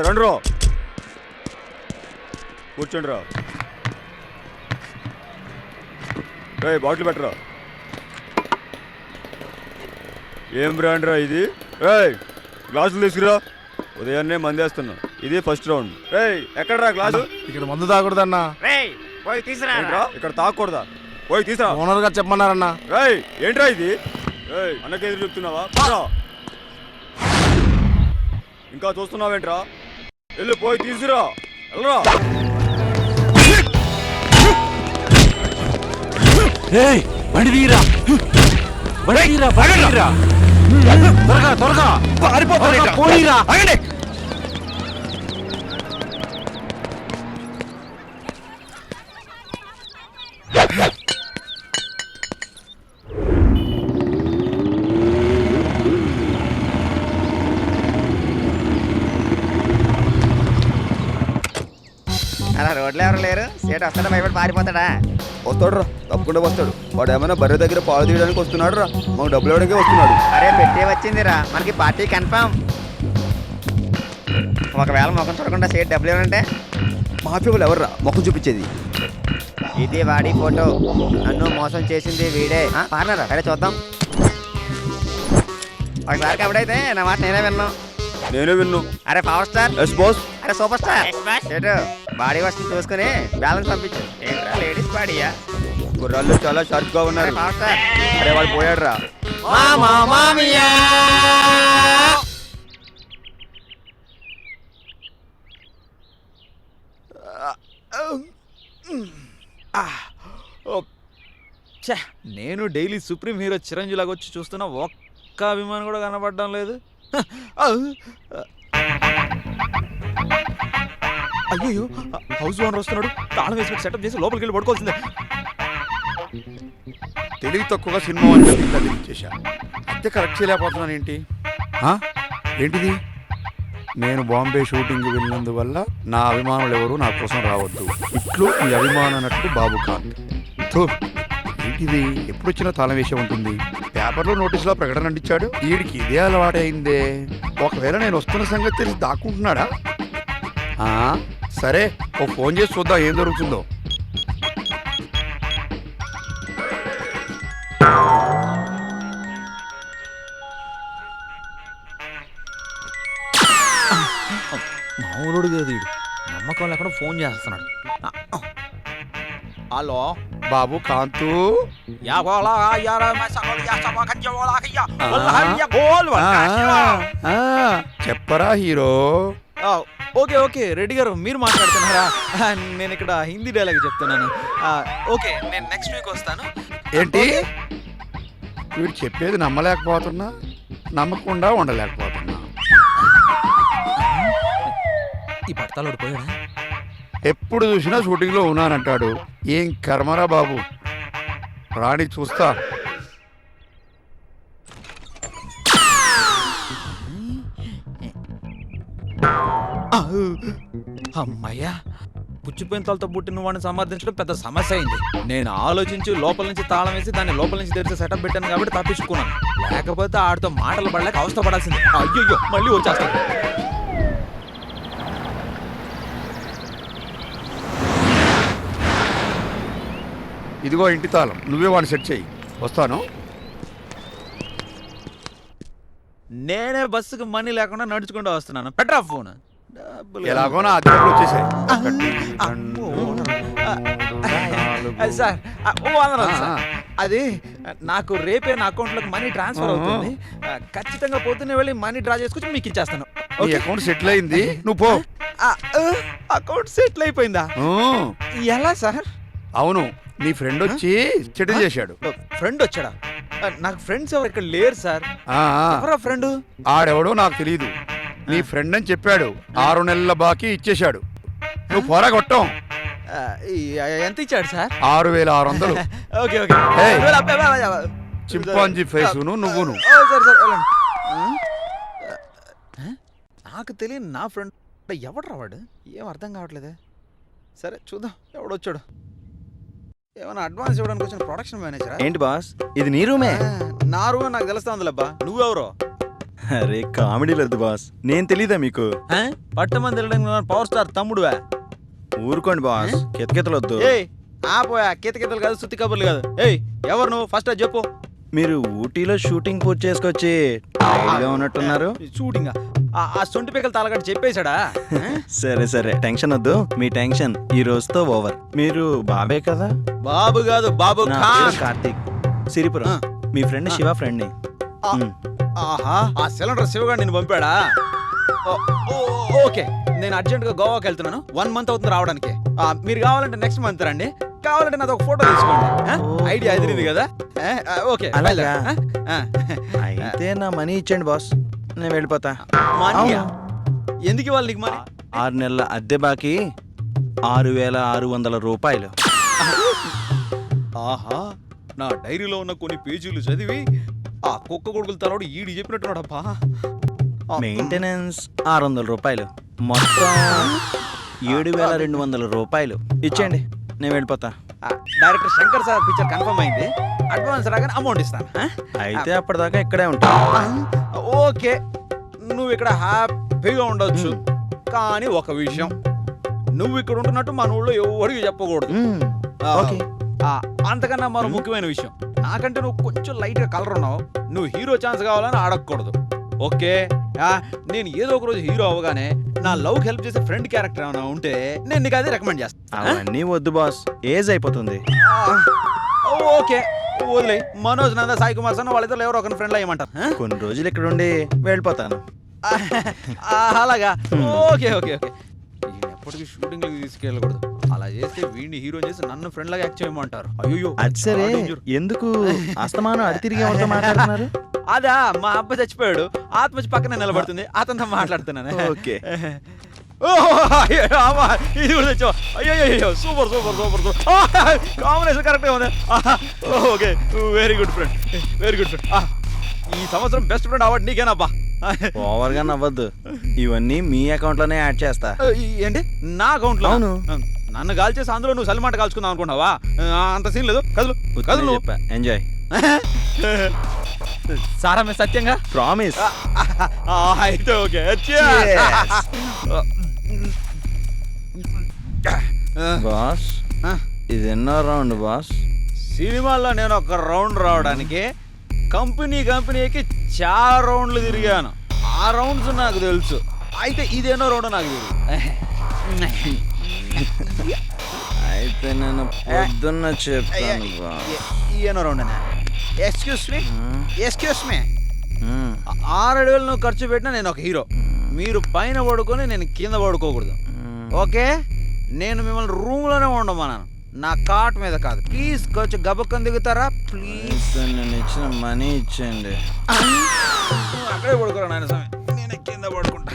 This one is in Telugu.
రండి రా, కూర్చోండి రా. బాటిల్ పెట్టరా. ఏం బ్రాండ్ రా ఇది? గ్లాసులు తీసుకురా. ఉదయాన్నే మందేస్తున్నా. ఇది ఫస్ట్ రౌండ్. ఎక్కడరా గ్లాసు? ఇక్కడ మందు తాగకూడదన్నా. ఇక్కడ తాగకూడదా? పోయి తీసురా. ఓనర్ గారు చెప్పమన్నారన్నా. ఏంట్రా ఇది? అన్నకి ఎదురు చెప్తున్నావా? ఇంకా చూస్తున్నావేంట్రా? వెళ్ళి పోయి తీసురా. వెళ్ళరా. త్వరగా త్వరగా పోనీరా. అలా రోడ్లో ఎవరు లేరు. సేటు వస్తాడా? భయపడి పారిపోతాడా? వస్తాడు రా, తప్పకుండా వస్తాడు. వాడు ఏమైనా బర్రె దగ్గర పాలు తీయడానికి వస్తున్నాడు రా, మాకు డబ్బులు ఇవ్వడానికి వస్తున్నాడు. అరే పెట్టే వచ్చిందిరా, మనకి పార్టీ కన్ఫామ్. ఒకవేళ ముఖం చూడకుండా సేటు డబ్బులు ఇవ్వాలంటే మాఫీ వాళ్ళు ఎవర్రా ముఖం చూపించేది? ఇది వాడి ఫోటో. నన్ను మోసం చేసింది వీడే. పార్లరా? అరే చూద్దాం. ఒకసారి కబడైతే నా మాట నేనే విన్నాను. నేనే విన్ను. అరే పవర్ స్టార్. Yes boss. అరే సూపర్ స్టార్. సేటు బాడీ వస్తుంది చూసుకుని బ్యాలెన్స్ పంపించు. ఏంట్రా లేడీస్ బాడీయా? కుర్రాళ్ళు చాలా షార్ప్ గా ఉన్నారు. Power star. అరే వాడు పోయాడు రా. నేను డైలీ సుప్రీం హీరో చిరంజీవి లాగా వచ్చి చూస్తున్నా, ఒక్క అభిమానం కూడా కనపడడం లేదు. అయ్యో, హౌస్ ఓనర్ వస్తున్నాడు. తాళం వేసి సెటప్ చేసి లోపలికి వెళ్ళి పడుకోవాల్సిందే. తెలివి తక్కువగా సినిమా అని తెలియచేశా. అంతే కరెక్ట్ చేయలేకపోతున్నాను. ఏంటిది? నేను బాంబే షూటింగ్కి వెళ్ళినందువల్ల నా అభిమానులు ఎవరు నా కోసం రావద్దు. ఇట్లు ఈ అభిమానం నటుడు బాబు ఖాన్. ఏంటిది? ఎప్పుడొచ్చినా తాళం వేసే ఉంటుంది. పేపర్లో నోటీసులో ప్రకటన అంటించాడు. వీడికి ఇదే అలవాటైందే. ఒకవేళ నేను వస్తున్న సంగతి తెలిసి దాక్కుంటున్నాడా? సరే, ఓ ఫోన్ చేసి చూద్దాం ఏం జరుగుతుందో. మామూలుడు కాదు వీడు, నమ్మకం లేకుండా ఫోన్ చేస్తున్నాడు. హలో బాబు కాంతు. చెప్పరా హీరో. ఓకే ఓకే రెడ్డి గారు, మీరు మాట్లాడుతున్నారా? నేను ఇక్కడ హిందీ డైలాగ్ చెప్తున్నాను. ఓకే, నేను నెక్స్ట్ వీక్ వస్తాను. ఏంటి వీడు చెప్పేది? నమ్మలేకపోతున్నా, నమ్మకుండా ఉండలేకపోతున్నా. ఈ పడతాడు పోయాడా? ఎప్పుడు చూసినా షూటింగ్లో ఉన్నానంటాడు. ఏం కర్మరా బాబు. రాణి చూస్తా. అమ్మయ్యా, పుచ్చిపోయిన తలతో పుట్టిన వాడిని సమర్థించడం పెద్ద సమస్య అయింది. నేను ఆలోచించి లోపల నుంచి తాళం వేసి దాన్ని లోపల నుంచి తెరిచి సెటప్ పెట్టాను కాబట్టి తప్పించుకున్నాను. లేకపోతే ఆడితో మాటలు పడలేక అవస్థ పడాల్సింది. అయ్యో, మళ్ళీ వచ్చేస్తాను. ఇదిగో ఇంటి తాళం, నువ్వే వాడిని సెట్ చెయ్యి. వస్తాను. నేనే బస్సుకు మనీ లేకుండా నడుచుకుంటూ వస్తున్నాను. పెట్టరా ఫోన్. ఎలాగో నా అద్దెలు వచ్చేసాయి. సార్, అది నాకు రేపే నా అకౌంట్లోకి మనీ ట్రాన్స్ఫర్ అవుతుంది. ఖచ్చితంగా పొద్దున్నే వెళ్ళి మనీ డ్రా చేసుకొచ్చి మీకు ఇచ్చేస్తాను. అకౌంట్ సెటిల్ అయింది, నువ్వు పో. అకౌంట్ సెటిల్ అయిపోయిందా? ఎలా సార్? అవును, నీ ఫ్రెండ్ వచ్చి సెటిల్ చేశాడు. ఫ్రెండ్ వచ్చాడా? నాకు ఫ్రెండ్స్ ఎవరు ఇక్కడ లేరు సార్. ఎవరా ఫ్రెండ్? ఆడెవడో నాకు తెలియదు. నీ ఫ్రెండ్ అని చెప్పాడు. 6 నెలల బాకీ ఇచ్చేశాడు. నువ్వు పొర కొట్టం. ఎంత ఇచ్చాడు సార్? 6,600. Okay okay. చింపాంజీ ఫేసును నువ్వును. నాకు తెలియని నా ఫ్రెండ్ ఎవడు రావాడు? ఏం అర్థం కావట్లేదే. సరే చూద్దాం ఎవడొచ్చాడు. ఏమైనా అడ్వాన్స్ ఇవ్వడానికి వచ్చిన ప్రొడక్షన్ మేనేజరా? ఏంటి బాస్, ఇది నీ రూమే? నా రూమే నాకు తెలుస్తా ఉందిలేబ్బా. నువ్వెవరో? అరే కామెడీ లేదు బాస్, నేను తెలీదా మీకు? పట్టమంది తిరగడానికి పవర్ స్టార్ తమ్ముడువా? ఊరుకోండి బాస్, కితకితలొద్దు. ఏయ్ ఆపోయా, కితకితలు కాదు, సుత్తి కబుర్లు కాదు. ఏయ్ ఎవరు నువ్వు? ఫస్ట్ అది చెప్పు. మీరు ఊటీలో షూటింగ్ పూర్తి చేసుకొచ్చి టైర్డ్గా ఉన్నట్టున్నారు. షూటింగ్ ఆ సొంటి పిక్కలు తలగట్టు చెప్పేశాడా? సరే సరే, టెన్షన్ వద్దు, మీ టెన్షన్ ఈ రోజుతో ఓవర్. మీరు బాబే కదా? బాబు కాదు, బాబు నా ఖాన్. పేరు కార్తీక్, సిరిపురం. మీ ఫ్రెండ్ శివ ఫ్రెండ్ని. ఆహా, ఆ సిలిండర్ శివగాడు నేను పంపాడా? ఓకే, నేను అర్జెంట్గా గోవాకి వెళ్తున్నాను. 1 month అవుతుంది రావడానికి. మీరు కావాలంటే నెక్స్ట్ మంత్ రండి, కావాలంటే నాది ఒక ఫోటో తీసుకోండి. ఐడియా ఎదిరింది కదా? ఓకే అలాగా? అయితే నా మనీ ఇచ్చేయండి బాస్, నేను వెళ్ళిపోతా. మనీయా? ఎందుకు ఇవ్వాలి నీకు మనీ? 6 నెలల అద్దె బాకీ 6,600 రూపాయలు. ఆహా, నా డైరీలో ఉన్న కొన్ని పేజీలు చదివి ఆ కుక్క కొడుకుల తలవాడు ఈడి చెప్పినట్టున్నాడప్పా. మెయింటెనెన్స్ 600 రూపాయలు, మొత్తం 7,200 రూపాయలు ఇచ్చేయండి, నేను వెళ్ళిపోతా. Director Shankar sir picture confirm అయింది, అడ్వాన్స్ రాగానే అమౌంట్ ఇస్తాను. అయితే అప్పటిదాకా ఇక్కడే ఉంటా. ఓకే, నువ్వు ఇక్కడ హ్యాపీగా ఉండొచ్చు, కానీ ఒక విషయం, నువ్వు ఇక్కడ ఉంటున్నట్టు మన ఊళ్ళో ఎవరికి చెప్పకూడదు. ఓకే. అంతకన్నా మరో ముఖ్యమైన విషయం, నాకంటే నువ్వు కొంచెం లైట్ గా కలర్ ఉన్నావు, నువ్వు హీరో ఛాన్స్ కావాలని అడగకూడదు. ఓకే, నేను ఏదో ఒక రోజు హీరో అవగానే నా లవ్ హెల్ప్ చేసే ఫ్రెండ్ క్యారెక్టర్ ఏమైనా ఉంటే నేను నీకు అదే రికమెండ్ చేస్తాను. అవన్నీ వద్దు బాస్, ఏజ్ అయిపోతుంది. ఓకే వదిలే, మనోజ్ నంద, సాయి కుమార్ సన్న వాళ్ళిద్దరు ఎవరో ఒక ఫ్రెండ్ అయ్యమంటారు. కొన్ని రోజులు ఇక్కడ ఉండి వెళ్ళిపోతాను. అలాగా? ఓకే ఓకే ఓకే, ఎప్పటికీ షూటింగ్ తీసుకెళ్ళకూడదు, అలా చేస్తే వీడిని హీరో చేసి నన్ను ఫ్రెండ్ లాగా యాక్ట్ చేయమంటారు. అయ్యో అది సరే, ఎందుకు అస్తమానం అడి తిరిగి ఎవరితో మాట్లాడుతున్నారు? అదా, మా అబ్బాయి చచ్చిపోయాడు, ఆత్మ వచ్చి పక్కనే నిలబడుతుంది, అతనితో మాట్లాడుతున్నాను. ఓకే. ఇది కూడా తెచ్చావు? అయ్యో super super super super, combination కరెక్ట్గా ఉంది. Okay, very good friend, very good friend. ఈ సంవత్సరం బెస్ట్ ఫ్రెండ్ అవార్డు నీకేనబ్బా. ఓవర్గా నవ్వద్దు, ఇవన్నీ మీ అకౌంట్ లోనే యాడ్ చేస్తా. ఏంటి నా అకౌంట్ లో? అవును. నన్ను కాల్ చేసి అందులో నువ్వు సల్మాట కాల్చుకుందాం అనుకున్నావా? అంత సీన్ లేదు, కదులు కదులు. ఎంజాయ్. సారా మీ సత్యంగా ప్రామిస్. అయితే ఓకే. బాస్, ఇది ఎన్నో రౌండ్ బాస్? సినిమాల్లో నేను ఒక రౌండ్ రావడానికి కంపెనీకి చాలా రౌండ్లు తిరిగాను, ఆ రౌండ్స్ నాకు తెలుసు. అయితే ఇదేనో రౌండ్ నాకు తెలుసు. అయితే నేను పొద్దున్న చెప్తాను బాస్. ఇదేనో రౌండ్ అన్నా. ఎక్స్క్యూస్ మీ 6 అడుగులు నువ్వు ఖర్చు పెట్టినా నేను ఒక హీరో, మీరు పైన పడుకొని నేను కింద పడుకోకూడదు. ఓకే, నేను మిమ్మల్ని రూమ్లోనే ఉండమన్నాను, నా కాట్ మీద కాదు. ప్లీజ్ కొంచెం గబక్కని దిగుతారా ప్లీజ్? నేను ఇచ్చిన మనీ ఇచ్చేయండి. అక్కడే పడుకోరా నాయన స్వామి, నేను కింద పడుకుంటా.